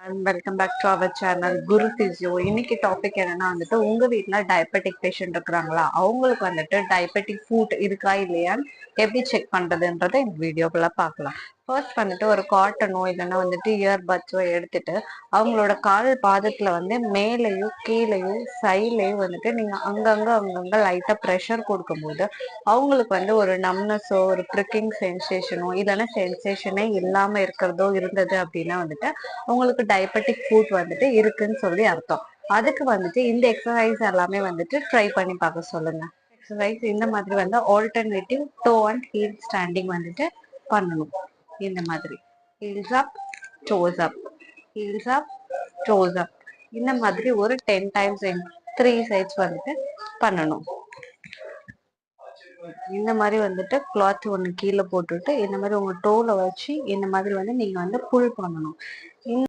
Welcome back to our channel Guru physio. இன்னைக்கு topic என்னன்னா வந்துட்டு உங்க வீட்டுல டயபெட்டிக் பேஷண்ட் இருக்கிறாங்களா, அவங்களுக்கு வந்துட்டு டயபெட்டிக் ஃபுட் இருக்கா இல்லையான்னு எப்படி செக் பண்றதுன்றதை இந்த வீடியோக்குள்ள பார்க்கலாம். ஃபர்ஸ்ட் வந்துட்டு ஒரு காட்டனோ இல்லைன்னா வந்துட்டு இயர்பட்ஸோ எடுத்துட்டு அவங்களோட கால் பாதத்துல வந்து மேலையும் கீழையும் சைட்லயும் வந்துட்டு நீங்க அங்கங்க லைட்டா ப்ரெஷர் கொடுக்கும்போது அவங்களுக்கு வந்து ஒரு நம்னஸோ ஒரு ப்ரிக்கிங் சென்சேஷனோ இல்லைன்னா சென்சேஷனே இல்லாம இருக்கிறதோ இருந்தது அப்படின்னா வந்துட்டு உங்களுக்கு டயபெட்டிக் ஃபுட் வந்துட்டு இருக்குன்னு சொல்லி அர்த்தம். அதுக்கு வந்துட்டு இந்த எக்ஸசைஸ் எல்லாமே வந்துட்டு ட்ரை பண்ணி பார்க்க சொல்லுங்க. எக்ஸசைஸ் இந்த மாதிரி வந்து alternative toe and heel standing வந்துட்டு பண்ணணும். இந்த மாதிரி heels up, toes up, heels up, toes up, இந்த மாதிரி ஒரு 10 டைம்ஸ் 3 சைட்ஸ் வந்துட்டு பண்ணணும். இந்த மாதிரி வந்துட்டு கிளாத் ஒன்று கீழே போட்டுட்டு இந்த மாதிரி உங்க டோல வச்சு இந்த மாதிரி வந்து நீங்க வந்து புல் பண்ணணும்.